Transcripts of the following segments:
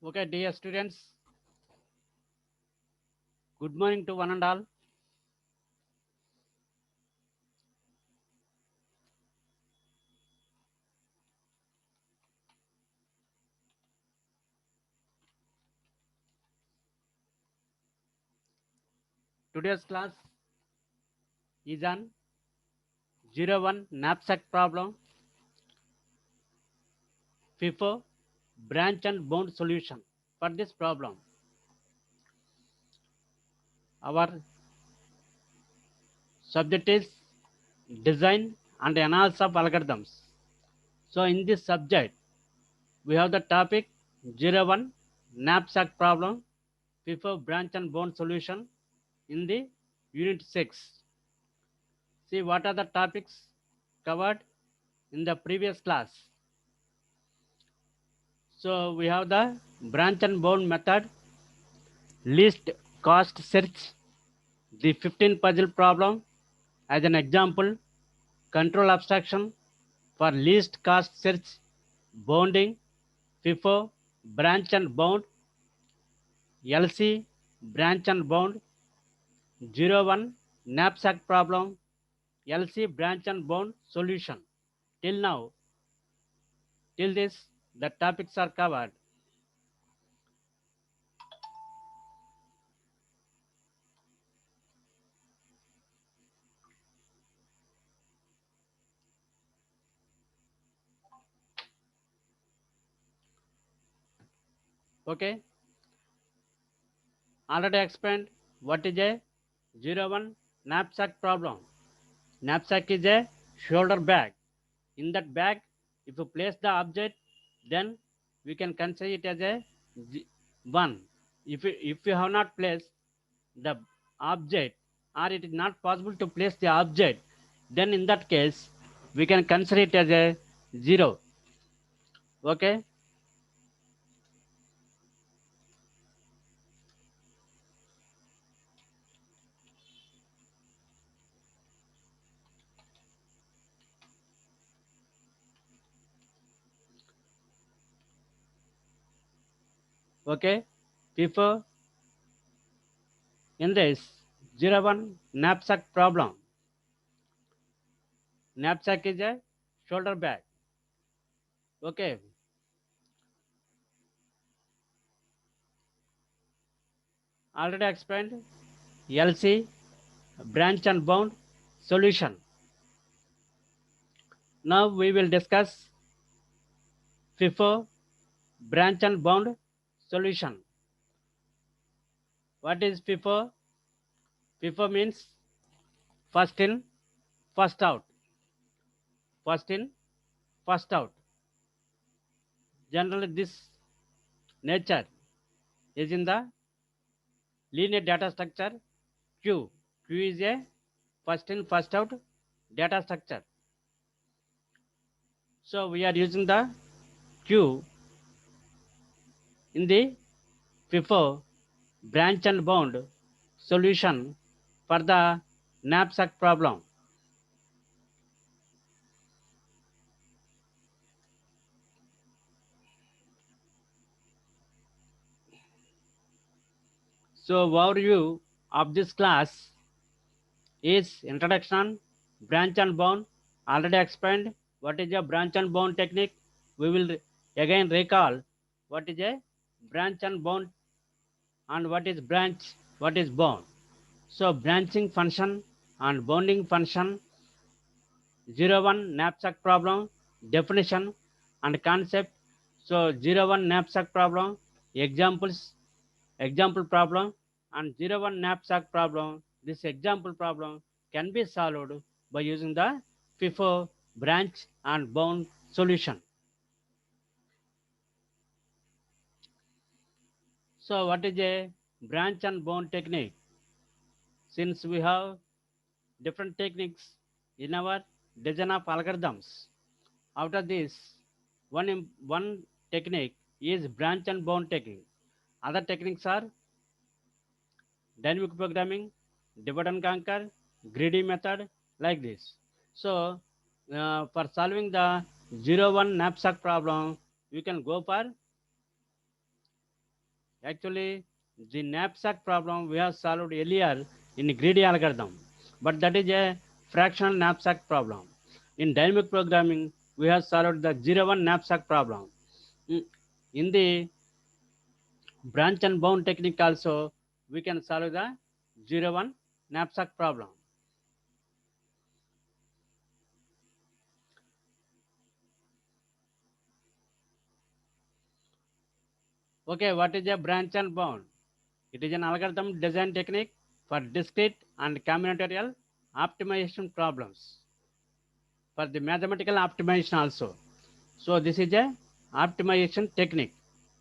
Okay, dear students, good morning to one and all. Today's class is on 01 knapsack problem, FIFO branch and bound solution. For this problem, our subject is design and analysis of algorithms. So in this subject, we have the topic 01 knapsack problem, FIFO branch and bound solution in the unit 6. See what are the topics covered in the previous class. So we have the branch and bound method, least cost search, the 15 puzzle problem as an example, control abstraction for least cost search, bounding, FIFO, branch and bound, LC, branch and bound, 01 knapsack problem, LC branch and bound solution. Till now, till this, the topics are covered. Okay, already explained what is a 01 knapsack problem. Knapsack is a shoulder bag. In that bag, if you place the object, then we can consider it as a 1. If you have not placed the object, or it is not possible to place the object, then in that case, we can consider it as a 0. Okay? Okay? Before in this 01 knapsack problem, knapsack is a shoulder bag. Okay? Already explained LC branch and bound solution. Now we will discuss FIFO branch and bound solution. What is FIFO? FIFO means first in, first out. First in, first out. Generally, this nature is in the linear data structure Q. Q is a first in, first out data structure. So we are using the Q in the FIFO branch and bound solution for the knapsack problem. So overview of this class is introduction, branch and bound. Already explained what is a branch and bound technique. We will again recall what is a branch and bound and what is branch, what is bound. So branching function and bounding function, 01 knapsack problem, definition and concept. So 01 knapsack problem, examples, example problem, and 01 knapsack problem. This example problem can be solved by using the FIFO branch and bound solution. So what is a branch and bound technique? Since we have different techniques in our design of algorithms, out of this, one technique is branch and bound technique. Other techniques are dynamic programming, divide and conquer, greedy method, like this. So, for solving the 01 knapsack problem, we can go for Actually, the knapsack problem we have solved earlier in greedy algorithm, but that is a fractional knapsack problem. In dynamic programming, we have solved the 0-1 knapsack problem. Mm, In the branch and bound technique also, we can solve the 0-1 knapsack problem. Okay, what is a branch and bound? It is an algorithm design technique for discrete and combinatorial optimization problems, for the mathematical optimization also. So this is a optimization technique.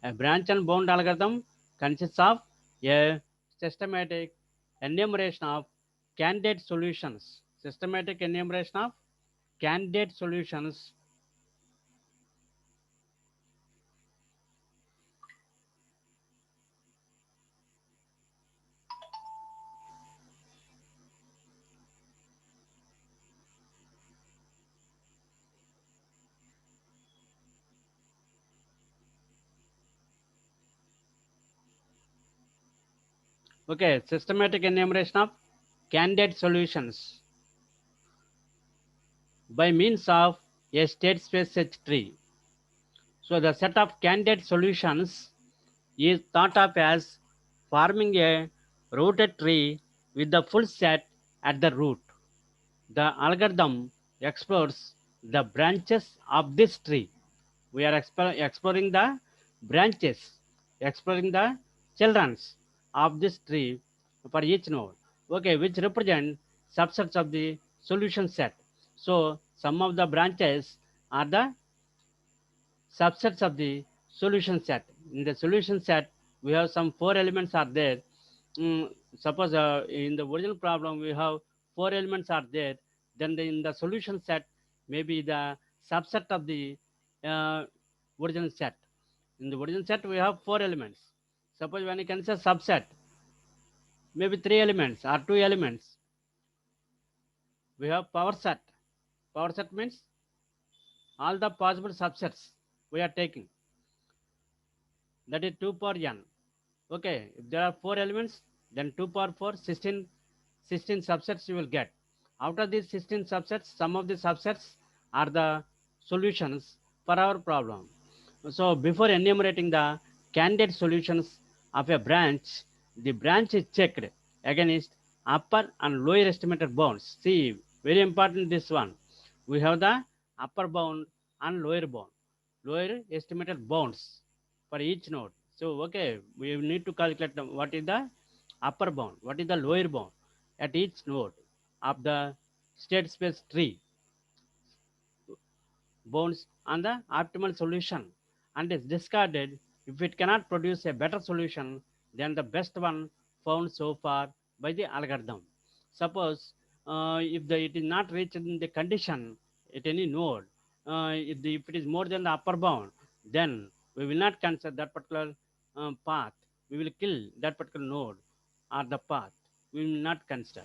A branch and bound algorithm consists of a systematic enumeration of candidate solutions. Systematic enumeration of candidate solutions. Okay, systematic enumeration of candidate solutions by means of a state space search tree. So the set of candidate solutions is thought of as forming a rooted tree with the full set at the root. The algorithm explores the branches of this tree. We are exploring the branches, exploring the childrens of this tree for each node. Okay, which represent subsets of the solution set. So some of the branches are the subsets of the solution set. In the solution set, we have some four elements are there. Suppose in the original problem we have four elements are there. Then in the solution set, maybe the subset of the uh, original set. In the original set, we have four elements. Suppose when you consider subset, maybe three elements or two elements. We have power set. Power set means all the possible subsets we are taking. That is 2 power n. Okay, if there are 4 elements, then 2 power 4, 16 subsets you will get. Out of these 16 subsets, some of the subsets are the solutions for our problem. So before enumerating the candidate solutions of a branch, the branch is checked against upper and lower estimated bounds. See, very important this one. We have the upper bound and lower bound, lower estimated bounds for each node. So, okay, we need to calculate what is the upper bound, what is the lower bound at each node of the state space tree bounds on the optimal solution and is discarded if it cannot produce a better solution than the best one found so far by the algorithm. Suppose if it is not reached in the condition at any node, if it is more than the upper bound, then we will not consider that particular path. We will kill that particular node or the path. We will not consider.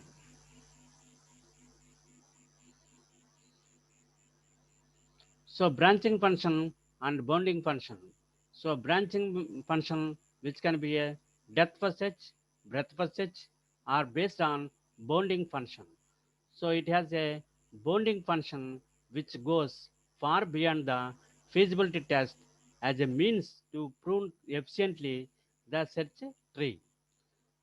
So branching function and bounding function. So branching function, which can be a depth first search, breadth first search, are based on bounding function. So it has a bounding function which goes far beyond the feasibility test as a means to prune efficiently the search tree.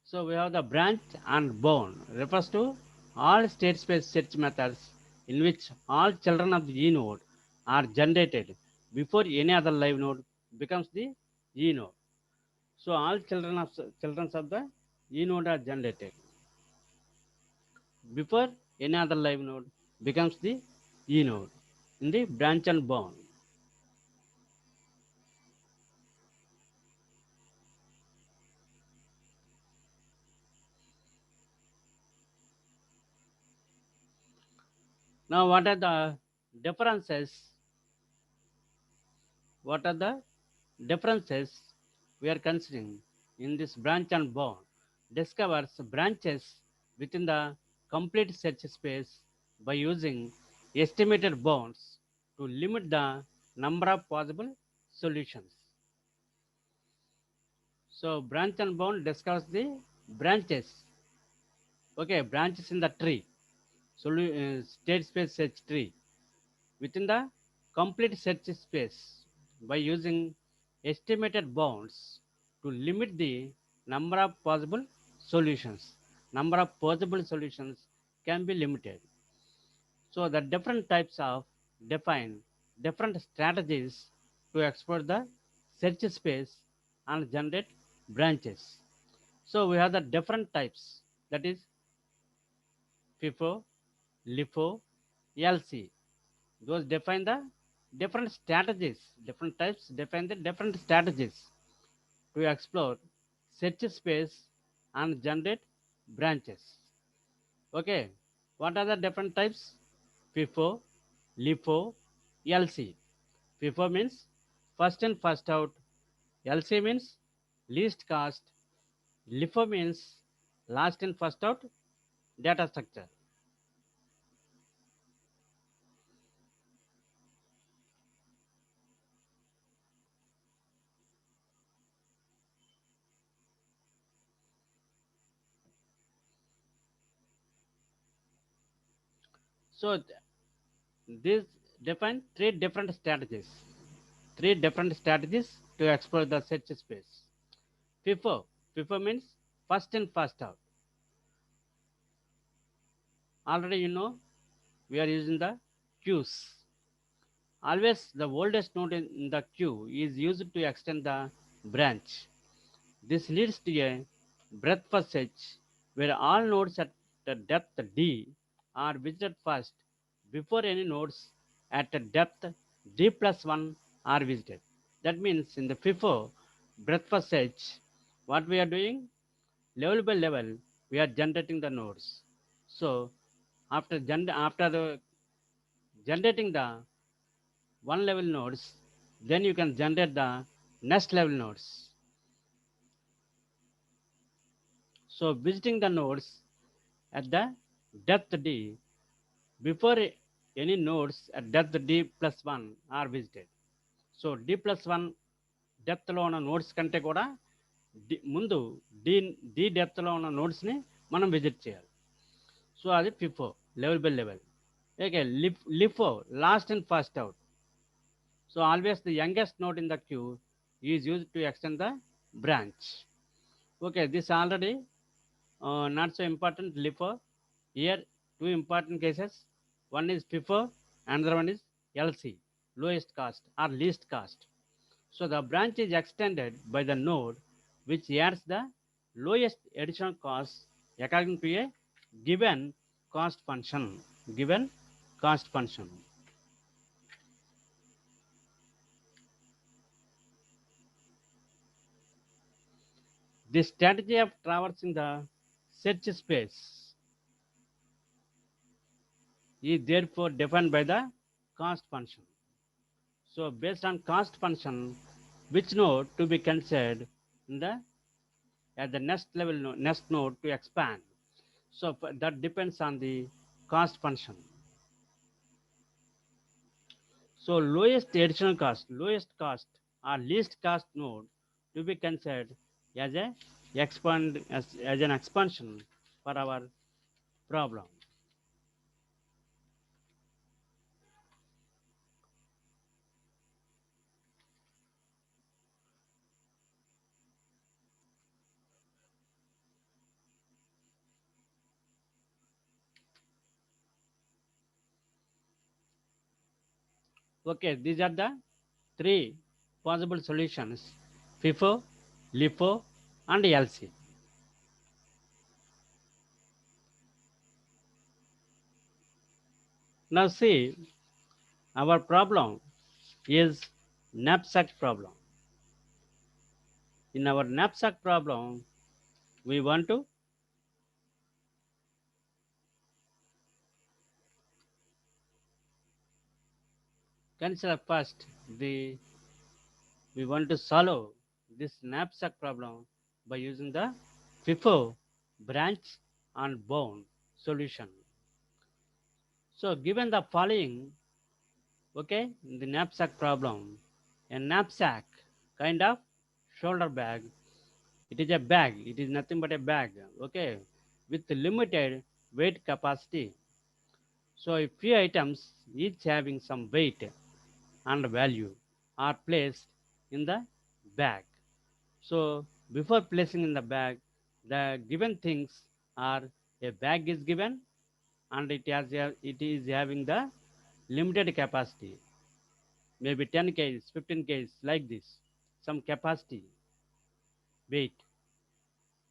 So we have the branch and bound refers to all state space search methods in which all children of the E node are generated before any other live node becomes the E node. So all children of the E node are generated before any other live node becomes the E node in the branch and bound. Now what are the differences? What are the differences we are considering in this branch and bound? Discovers branches within the complete search space by using estimated bounds to limit the number of possible solutions. So branch and bound discuss the branches. Okay, branches in the tree. State space search tree within the complete search space by using estimated bounds to limit the number of possible solutions. Number of possible solutions can be limited. So the different types of define different strategies to explore the search space and generate branches. So we have the different types, that is FIFO, LIFO, LC. Those define the different strategies. Different types define the different strategies to explore search space and generate branches. Okay, what are the different types? FIFO, LIFO, LC. FIFO means first in first out. LC means least cost. LIFO means last in first out data structure. So these define three different strategies. Three different strategies to explore the search space. FIFO. FIFO means first in first out. Already you know we are using the queues. Always the oldest node in the queue is used to extend the branch. This leads to a breadth first search where all nodes at the depth D are visited first before any nodes at the depth D plus 1 are visited. That means in the FIFO breadth first search, what we are doing? Level by level, we are generating the nodes. So after generating the one level nodes, then you can generate the next level nodes. So visiting the nodes at the depth D before any nodes at depth D plus 1 are visited. So D plus 1 డెప్త్లో ఉన్న nodes కంటే కూడా ముందు D డెప్త్లో ఉన్న నోడ్స్ని మనం visit చేయాలి. So అది FIFO level by level. Okay, LIFO last and first out. So always the youngest node in the queue is used to extend the branch. Okay, this already not so important LIFO. Here, two important cases. One is FIFO, another one is LC, lowest cost or least cost. So the branch is extended by the node which adds the lowest additional cost according to a given cost function. Given cost function. The strategy of traversing the search space is therefore defined by the cost function. So based on cost function, which node to be considered in the at the next level next node to expand. So that depends on the cost function. So lowest cost or least cost node to be considered as a as an expansion for our problem. Okay, these are the three possible solutions: FIFO, LIFO, and LC. Now see, our problem is knapsack problem. In our knapsack problem, we want to consider first we want to solve this knapsack problem by using the FIFO branch and bound solution. So given the following, okay, the knapsack problem, a knapsack kind of shoulder bag It is a bag. It is nothing but a bag. Okay, with limited weight capacity. So if few items each having some weight and value are placed in the bag. So before placing in the bag, the given things are a bag is given and it is having the limited capacity, maybe 10 kgs, 15 kgs, like this, some capacity weight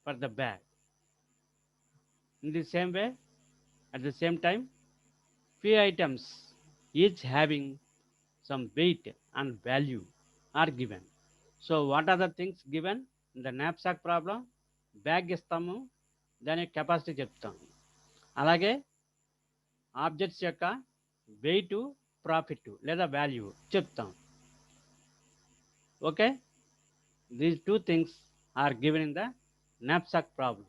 for the bag. In the same way, at the same time, few items each having some weight and value are given. So what are the things given in the knapsack problem? Bag ఇస్తాము, దాని capacity చెప్తాం. అలాగే objects యొక్క weight, profit లేదా value చెప్తాం. Okay, these two things are given in the knapsack problem.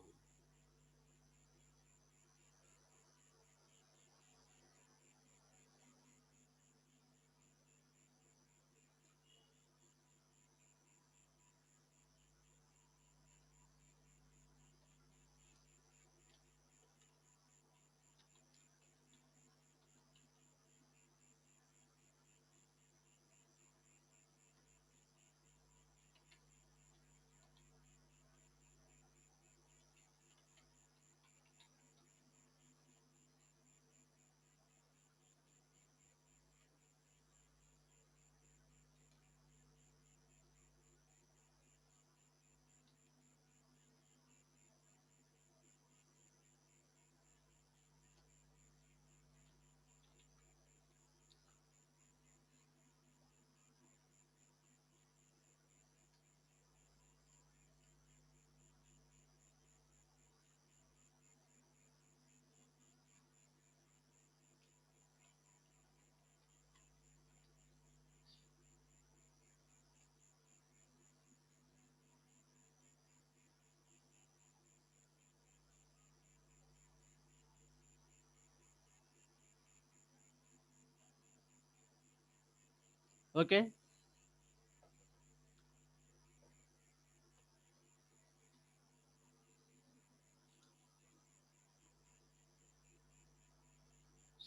Okay,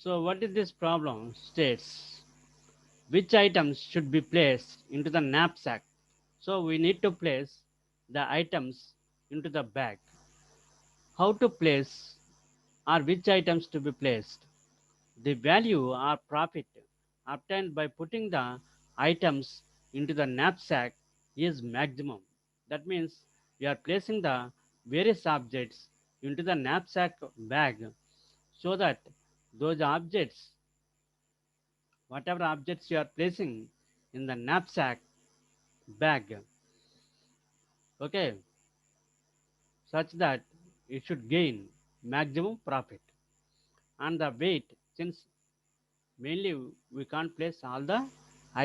so what is this problem states? Which items should be placed into the knapsack? So we need to place the items into the bag. How to place or which items to be placed? The value or profit obtained by putting the items into the knapsack is maximum. That means we are placing the various objects into the knapsack bag so that those objects, whatever objects you are placing in the knapsack bag, okay, such that it should gain maximum profit. And the weight, since mainly we can't place all the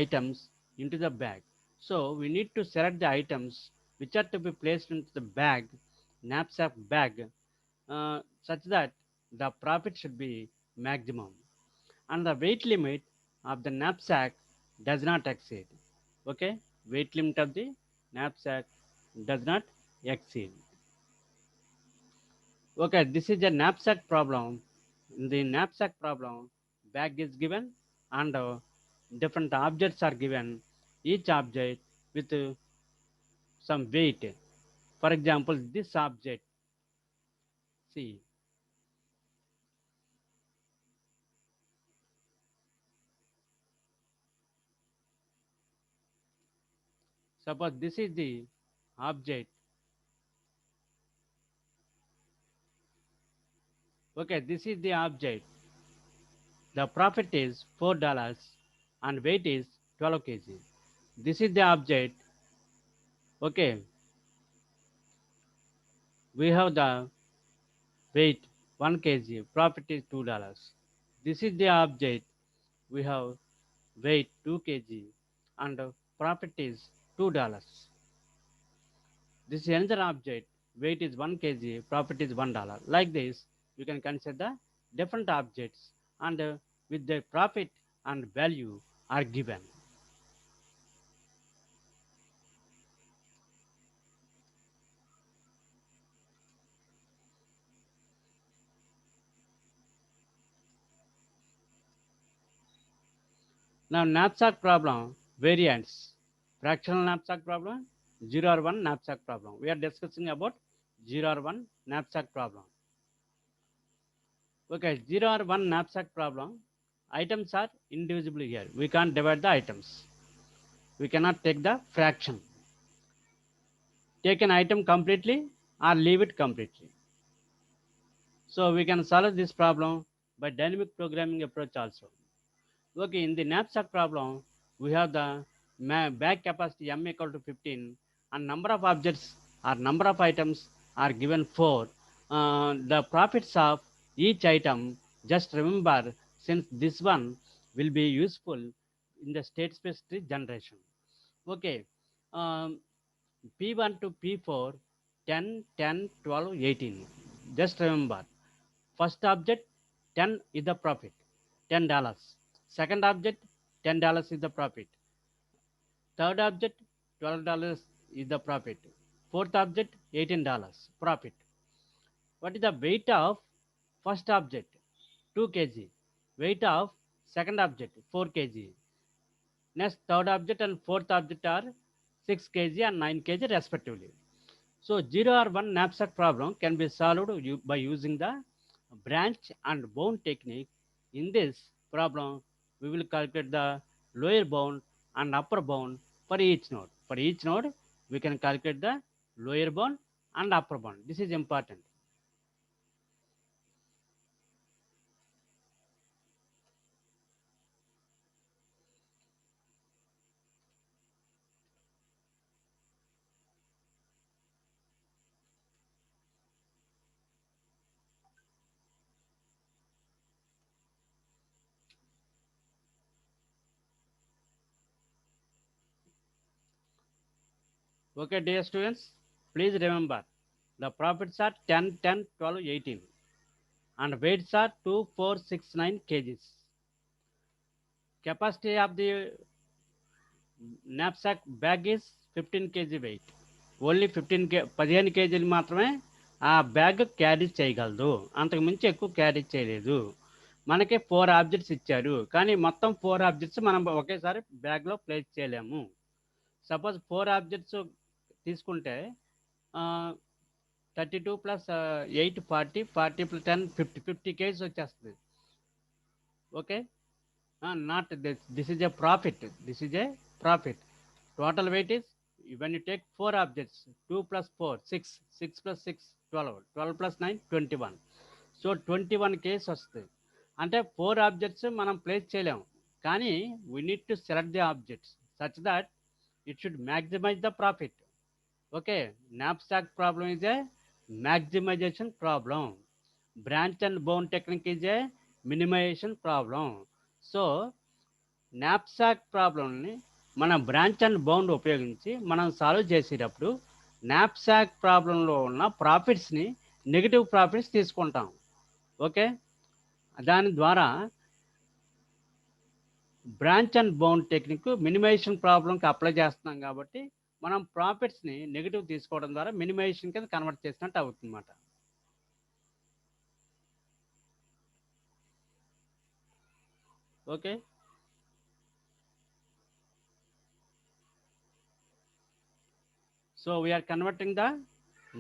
items into the bag, so we need to select the items which are to be placed into the bag, knapsack bag, such that the profit should be maximum and the weight limit of the knapsack does not exceed. Okay, weight limit of the knapsack does not exceed. Okay, this is a knapsack problem. In the knapsack problem, bag is given and different objects are given, each object with some weight. For example, this object, see, suppose this is the object. Okay, this is the object. The profit is $4 and weight is 12 kg. This is the object. Okay, we have the weight 1 kg, profit is $2. This is the object. We have weight 2 kg and profit is $2. This is another object. Weight is 1 kg, profit is $1. Like this, you can consider different objects and with their profit and value are given. Now knapsack problem variants. Fractional knapsack problem, 0 or 1 knapsack problem. We are discussing about 0 or 1 knapsack problem. Okay, 0 or 1 knapsack problem. Items are indivisible here. We can't divide the items. We cannot take the fraction. Take an item completely or leave it completely. So we can solve this problem by dynamic programming approach also. Okay, in the knapsack problem, we have the bag capacity m equal to 15 and number of objects or number of items are given 4. The profits of each item, just remember, since this one will be useful in the state space tree generation. Okay, um, P1 to P4, 10, 10, 12, 18. Just remember, first object 10 is the profit, $10. Second object $10 is the profit. Third object $12 is the profit. Fourth object $18 profit. What is the weight of first object? 2 kg. Weight of second object 4 kg. Next third object and fourth object are 6 kg and 9 kg respectively. So 0 or 1 knapsack problem can be solved by using the branch and bound technique. In this problem, we will calculate the lower bound and upper bound for each node. For each node, we can calculate the lower bound and upper bound. This is important. Okay, dear students, please remember the profits are 10, 10, 12, 18 and weights are 2, 4, 6, 9 kgs. Capacity of the knapsack bag is 15 kg weight. Only 15 కేజీలు మాత్రమే ఆ bag carry చేయగలదు. అంతకు మించి ఎక్కువ carry చేయలేదు. మనకి 4 objects ఇచ్చారు, కానీ మొత్తం 4 ఆబ్జెక్ట్స్ మనం ఒకేసారి బ్యాగ్లో ప్లేస్ చేయలేము. సపోజ్ 4 ఆబ్జెక్ట్స్ తీసుకుంటే 32 ప్లస్ 8 40, 40 ప్లస్ 10 50 కేజీస్ వచ్చేస్తుంది. Okay, not this is a profit. This is a profit. Total weight is, when you take 4 objects, 2 plus 4 6, 6 plus 6 12, 12 plus 9 21. So 21 case వస్తుంది. అంటే 4 ఆబ్జెక్ట్స్ మనం ప్లేస్ చేయలేము, కానీ we need to select the objects such that it should maximise the profit. Okay, knapsack problem is a maximization problem. Branch and bound technique is a minimization problem. So knapsack ప్రాబ్లంని మన branch and bound ఉపయోగించి మనం solve చేసేటప్పుడు knapsack ప్రాబ్లంలో ఉన్న ప్రాఫిట్స్ని negative profits తీసుకుంటాం. Okay, దాని ద్వారా branch and bound technique minimization ప్రాబ్లంకి అప్లై చేస్తున్నాం కాబట్టి మనం ప్రాఫిట్స్ని నెగిటివ్ తీసుకోవడం ద్వారా మినిమైజేషన్ కింద కన్వర్ట్ చేసినట్టు అవుతుందన్నమాట. Okay, so we are converting the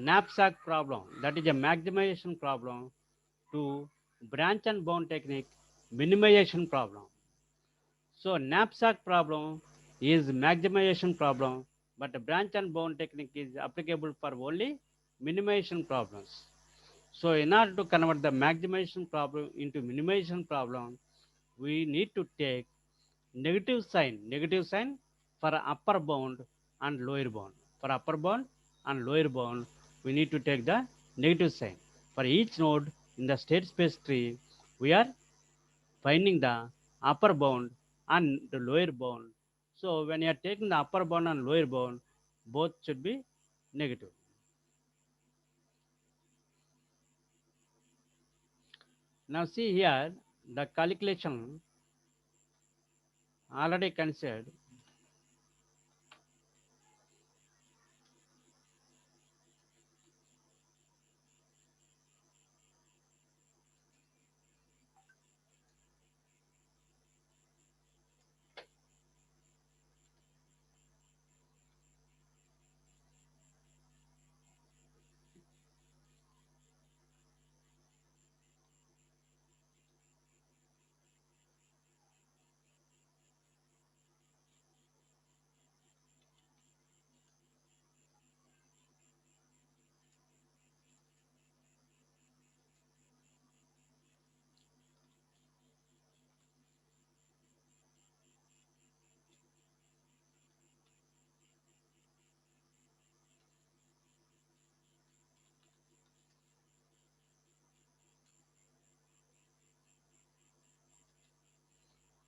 knapsack problem, that is a maximization problem, to branch and bound technique minimization problem. So knapsack problem is maximization problem, but the branch and bound technique is applicable for only minimization problems. So in order to convert the maximization problem into minimization problem, we need to take negative sign for upper bound and lower bound. For upper bound and lower bound, we need to take the negative sign. For each node in the state space tree, we are finding the upper bound and the lower bound. So when you are taking the upper bound and lower bound, both should be negative. Now see here, the calculation already considered.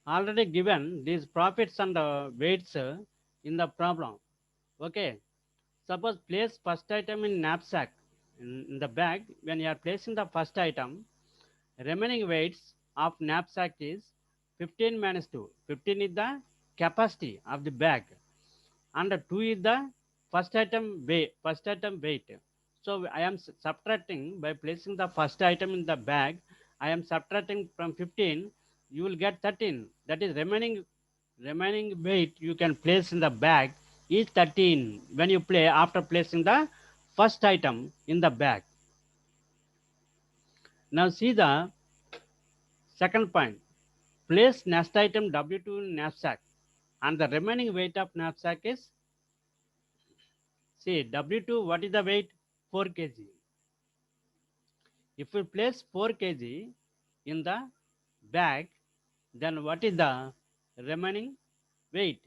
already given these profits and weights in the problem. Okay. Suppose place first item in knapsack in the bag. When you are placing the first item, remaining weights of knapsack is 15 minus 2. 15 is the capacity of the bag, and 2 is the first item weight. So I am subtracting by placing the first item in the bag. I am subtracting from 15. You will get 13. That is remaining weight you can place in the bag is 13 when you play after placing the first item in the bag. Now see the second point. Place next item W2 in knapsack, and the remaining weight of knapsack is, see, W2, what is the weight? 4 kg. If we place 4 kg in the bag, then what is the remaining weight?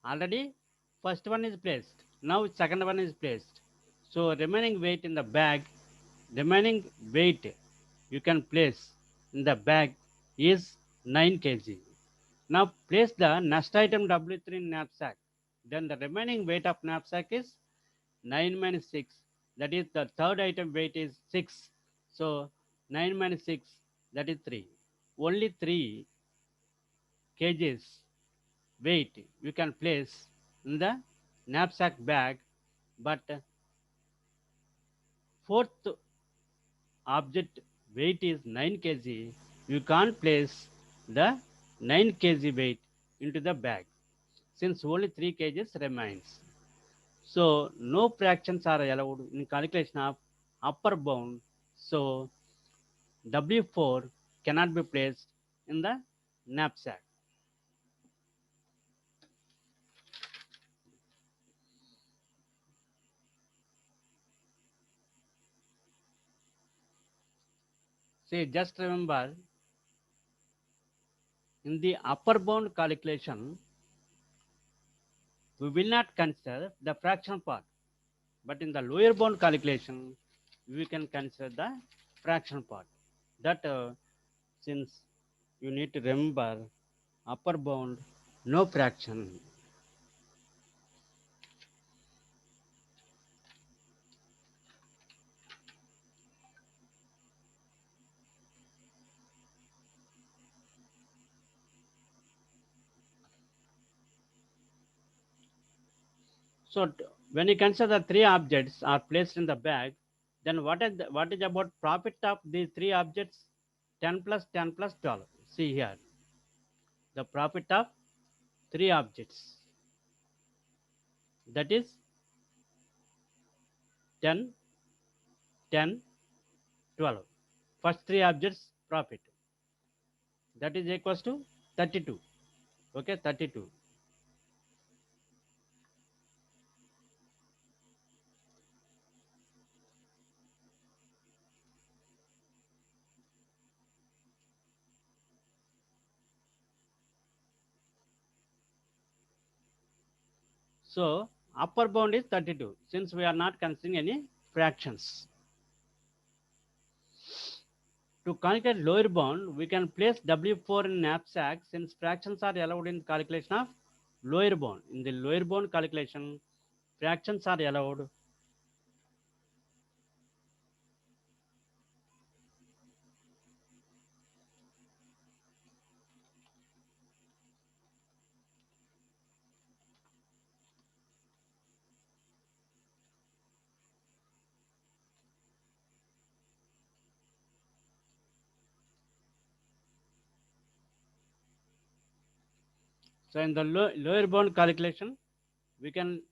Already first one is placed. Now second one is placed. So remaining weight in the bag, remaining weight you can place in the bag is 9 kg. Now place the next item W3 in knapsack. Then the remaining weight of knapsack is 9 minus 6. That is the third item weight is 6. So 9 minus 6, that is 3. Only 3 kgs weight you can place in the knapsack bag, but fourth object weight is 9 kg. You can't place the 9 kg weight into the bag since only 3 kgs remains. So no fractions are allowed in calculation of upper bound. So W4 cannot be placed in the knapsack. See, just remember, in the upper bound calculation, we will not consider the fraction part, but in the lower bound calculation, we can consider the fraction part. That since you need to remember upper bound, no fraction. So when you consider the three objects are placed in the bag, then what is about profit of these three objects? 10 plus 10 plus 12. See here, the profit of three objects, that is 10, 10, 12. First three objects profit, that is equals to 32. Okay, 32. So upper bound is 32 since we are not considering any fractions. To calculate lower bound, we can place W4 in knapsack since fractions are allowed in calculation of lower bound. In the lower bound calculation, fractions are allowed. So in the lower bound calculation, we can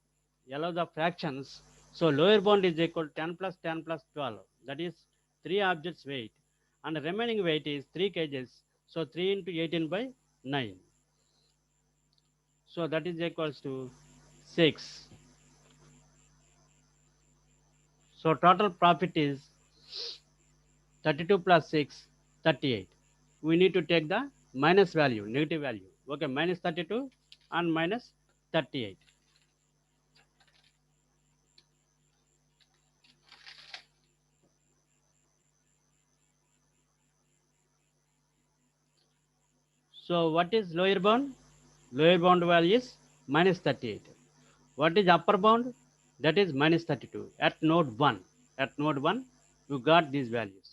allow the fractions. So lower bound is equal to 10 plus 10 plus 12. That is 3 objects weight. And the remaining weight is 3 kgs. So 3 into 18 by 9. So that is equals to 6. So total profit is 32 plus 6, 38. We need to take the minus value, negative value. Okay, minus 32 and minus 38. So what is lower bound? Lower bound value is minus 38. What is upper bound? That is minus 32 at node 1. At node 1, you got these values.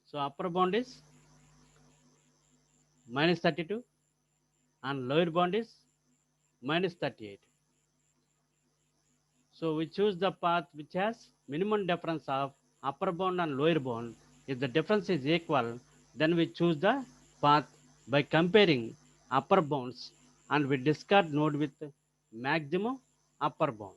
So upper bound is minus 32 and lower bound is minus 38. So we choose the path which has minimum difference of upper bound and lower bound. If the difference is equal, then we choose the path by comparing upper bounds and we discard node with maximum upper bound.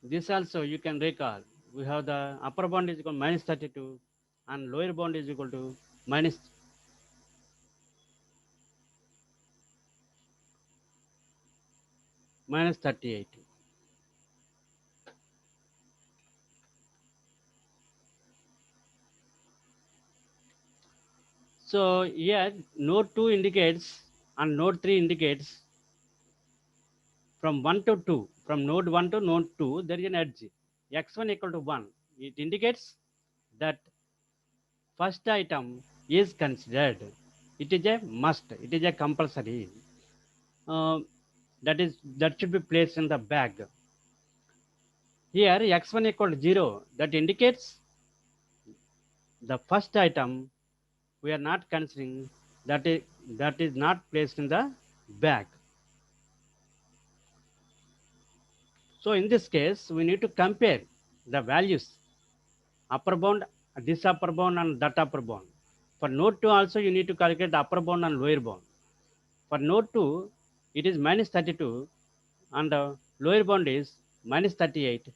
This also you can recall. We have the upper bound is equal to minus 32 and lower bound is equal to minus minus 38. So here node 2 indicates and node 3 indicates from 1 to 2. From node 1 to node 2, there is an edge. X1 equal to 1. It indicates that first item is considered. It is a must. It is a compulsory. Uh, that should be placed in the bag. Here x1 equal to 0. That indicates the first item we are not considering, that is not placed in the bag. So in this case, we need to compare the values, upper bound, this upper bound and that upper bound. For node 2 also you need to calculate the upper bound and lower bound. For node 2, it is minus 32 and the lower bound is minus 38.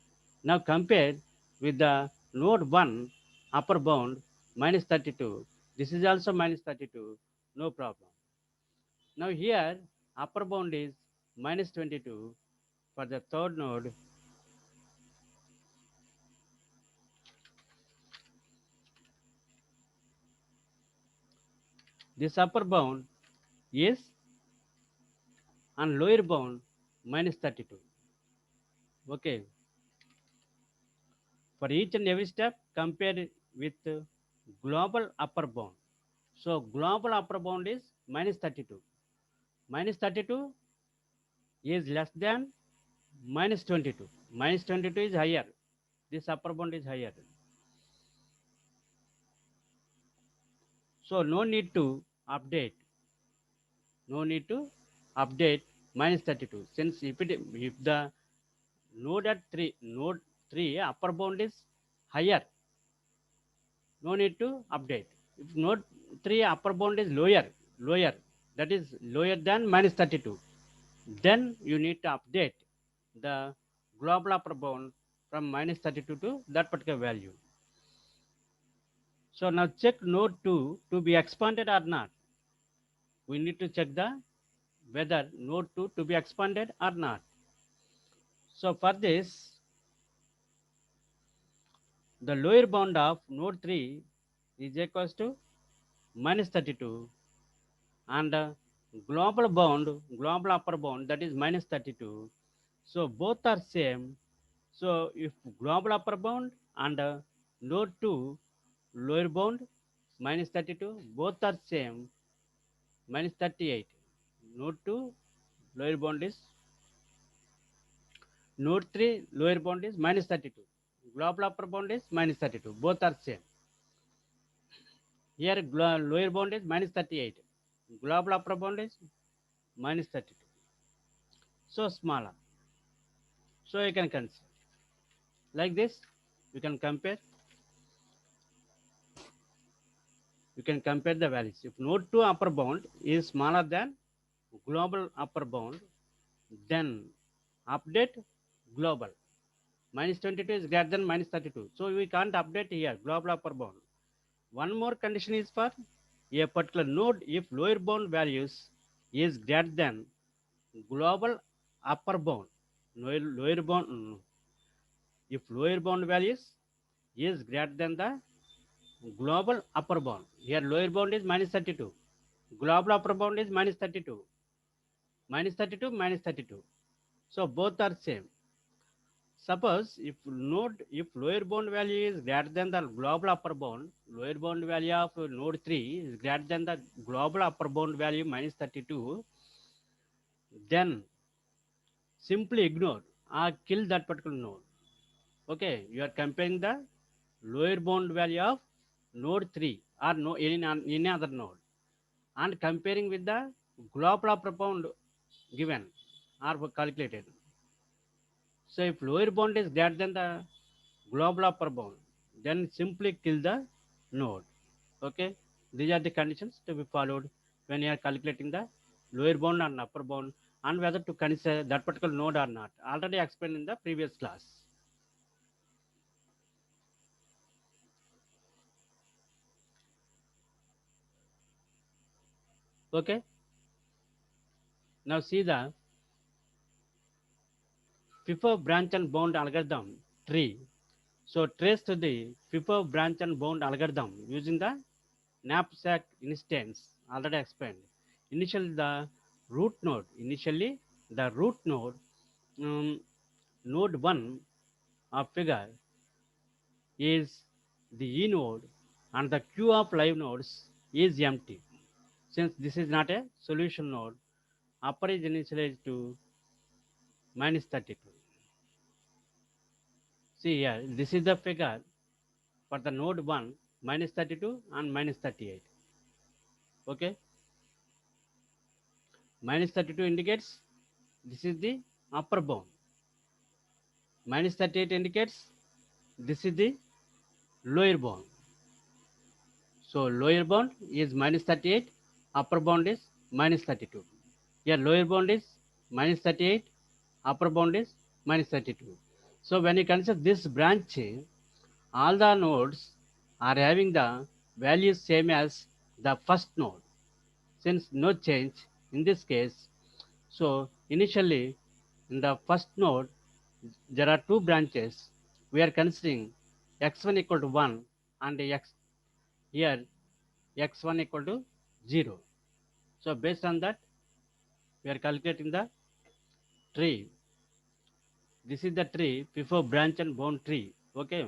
Now compare with the node 1 upper bound minus 32. This is also minus 32, no problem. Now here upper bound is minus 22 for the third node. This upper bound is and lower bound minus 32. Okay. For each and every step, compare with global upper bound. So global upper bound is minus 32. Minus 32 is less than minus 22. Minus 22 is higher. This upper bound is higher. So no need to update. No need to update minus 32. Since if the node 3 upper bound is higher, no need to update. If node 3 upper bound is lower, that is lower than minus 32, then you need to update the global upper bound from minus 32 to that particular value. So now check node 2 to be expanded or not. We need to check the whether node 2 to be expanded or not. So for this, the lower bound of node 3 is equals to minus 32 and global upper bound, that is minus 32. So both are same. So if global upper bound and node 2 lower bound minus 32, both are same, minus 38. Node 2 lower bound is node 3 lower bound is minus 32. Global upper bound is minus 32. Both are same. Here lower bound is minus 38. Global upper bound is minus 32. So smaller. So you can consider like this. You can compare. You can compare the values. If node 2 upper bound is smaller than global upper bound, then update global. Minus 22 is greater than minus 32. So we can't update here global upper bound. One more condition is for a particular node if lower bound values is greater than global upper bound. Lower bound, if lower bound values is greater than the global upper bound. Here lower bound is minus 32. Global upper bound is minus 32. Minus 32, minus 32. So both are same. Suppose if lower bound value is greater than the global upper bound, lower bound value of node 3 is greater than the global upper bound value minus 32, then simply ignore or kill that particular node. Okay, you are comparing the lower bound value of node 3 or no any other node and comparing with the global upper bound given or calculated. So if lower bound is greater than the global upper bound, then simply kill the node. Okay, these are the conditions to be followed when you are calculating the lower bound and upper bound and whether to consider that particular node or not. Already explained in the previous class. Okay, now see the FIFO branch and bound algorithm tree. So trace to the FIFO branch and bound algorithm using the knapsack instance already explained. Initially the root node, um, node 1 of figure is the E node and the queue of live nodes is empty. Since this is not a solution node, upper is initialized to minus 32. See here, this is the figure for the node 1 minus 32 and minus 38. Okay, minus 32 indicates this is the upper bound. Minus 38 indicates this is the lower bound. So lower bound is minus 38, upper bound is minus 32. Here lower bound is minus 38, upper bound is minus 32. So when you consider this branch, all the nodes are having the values same as the first node. Since no change in this case, so initially in the first node there are two branches. We are considering x1 equal to 1 and here x1 equal to 0. So based on that we are calculating the tree. This is the tree before branch and bound tree. Okay.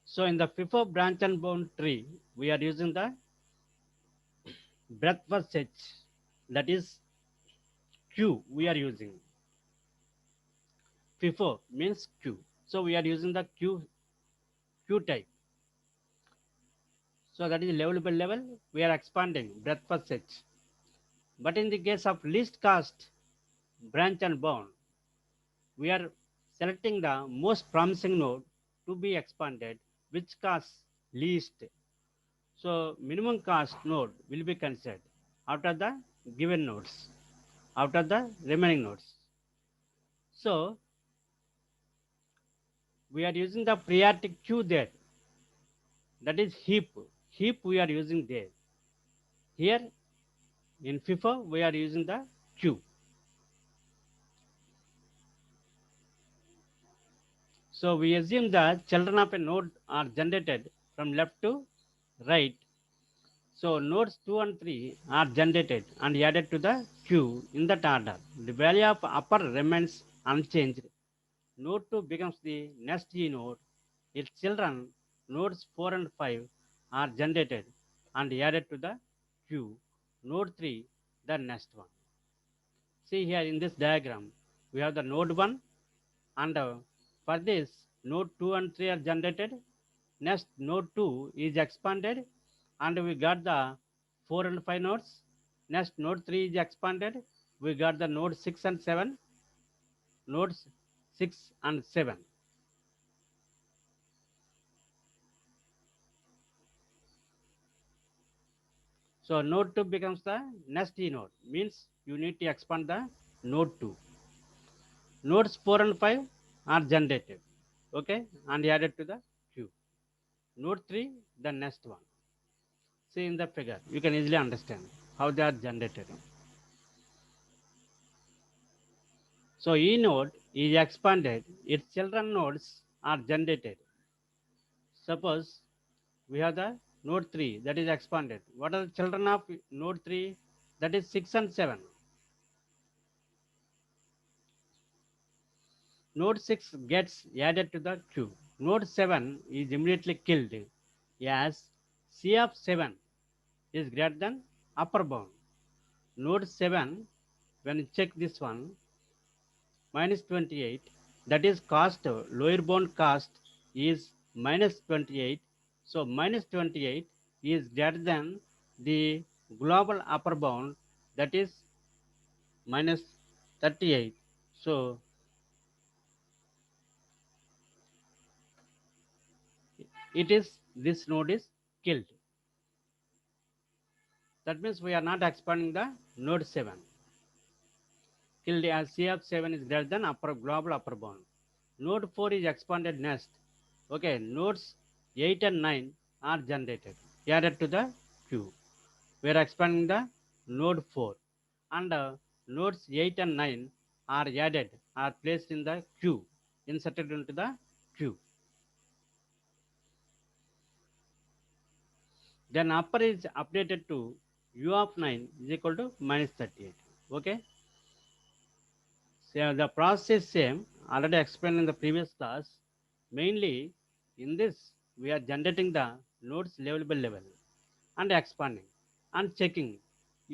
So in the FIFO branch and bound tree, we are using the breadth first search, that is Q we are using. FIFO means Q. So we are using the Q type. So that is level by level, we are expanding breadth first search. But in the case of least cost branch and bound, we are selecting the most promising node to be expanded, which costs least. So minimum cost node will be considered out of the given nodes, out of the remaining nodes. So we are using the priority queue there. That is heap. Heap we are using there. Here in FIFO we are using the queue. So we assume the children of a node are generated from left to right. So nodes 2 and 3 are generated and added to the queue in that order. The value of upper remains unchanged. Node 2 becomes the next E node. Its children, nodes 4 and 5, are generated and added to the queue. Node 3, the next one. See here in this diagram, we have the node 1 and for this, node 2 and 3 are generated. Next, node 2 is expanded and we got the 4 and 5 nodes. Next, node 3 is expanded. We got the node 6 and 7, nodes 6 and 7. So node 2 becomes the next E node, means you need to expand the node 2. Nodes 4 and 5 are generated, okay, and added to the queue. Node 3, the next one. See in the figure, you can easily understand how they are generated. So E node is expanded, its children nodes are generated. Suppose we have the node 3 that is expanded. What are the children of node 3? That is 6 and 7. Node 6 gets added to the queue. Node 7 is immediately killed as C of 7 is greater than upper bound. Node 7, when you check this one, minus 28, that is cost, lower bound cost is minus 28. So minus 28 is greater than the global upper bound, that is minus 38. So it is, this node is killed. That means we are not expanding the node 7. Killed as C of 7 is greater than upper global upper bound. Node 4 is expanded next. Okay, nodes 8 and 9 are generated, added to the queue. We are expanding the node 4, and nodes 8 and 9 are added, are placed in the queue, inserted into the queue. Then upper is updated to u of 9 is equal to minus 38. Okay. So the process is same, already explained in the previous class. Mainly in this, we are generating the nodes level by level and expanding and checking.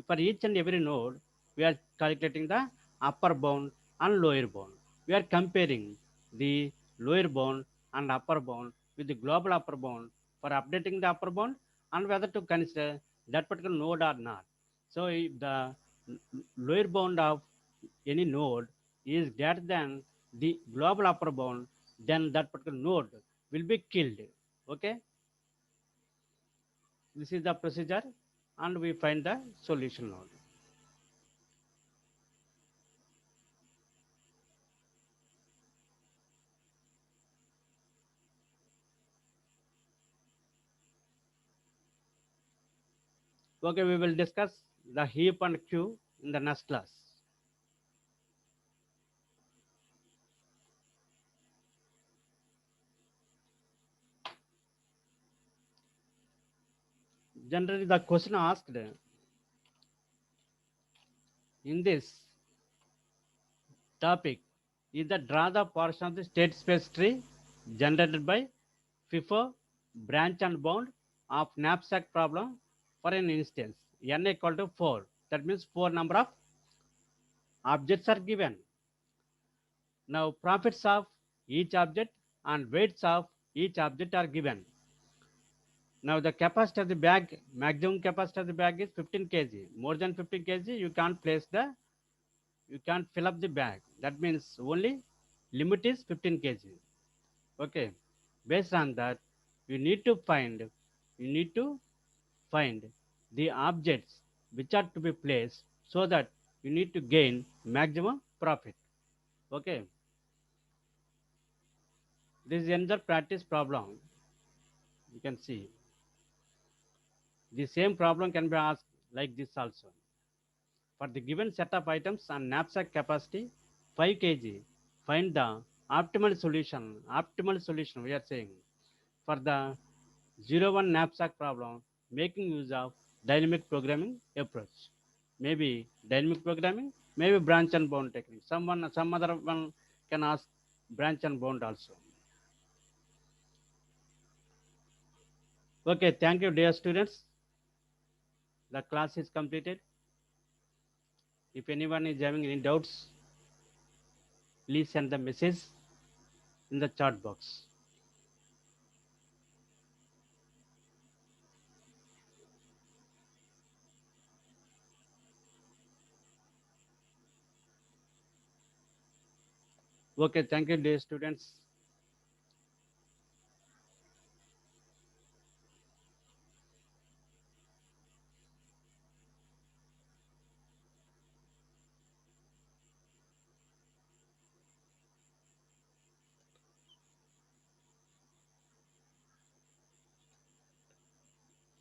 For each and every node, we are calculating the upper bound and lower bound. We are comparing the lower bound and upper bound with the global upper bound for updating the upper bound and whether to consider that particular node or not. So if the lower bound of any node is greater than the global upper bound, then that particular node will be killed. Okay. This is the procedure, and we find the solution node. Okay, we will discuss the heap and queue in the next class. Generally, the question asked in this topic is the draw the portion of the state space tree generated by FIFO branch and bound of knapsack problem for an instance n equal to 4. That means 4 number of objects are given. Now profits of each object and weights of each object are given. Now the capacity of the bag, maximum capacity of the bag is 15 kg. More than 15 kg, you can't fill up the bag. That means only limit is 15 kg. Okay. Based on that, you need to find the objects which are to be placed so that you need to gain maximum profit. Okay. This is another practice problem. You can see the same problem can be asked like this also. For the given set of items and knapsack capacity 5 kg, find the optimal solution. Optimal solution we are saying for the 01 knapsack problem, making use of dynamic programming approach. Maybe dynamic programming, maybe branch and bound technique. Some other one can ask branch and bound also. Okay, thank you, dear students. The class is completed. If anyone is having any doubts, please send the message in the chat box. Okay, thank you, dear students.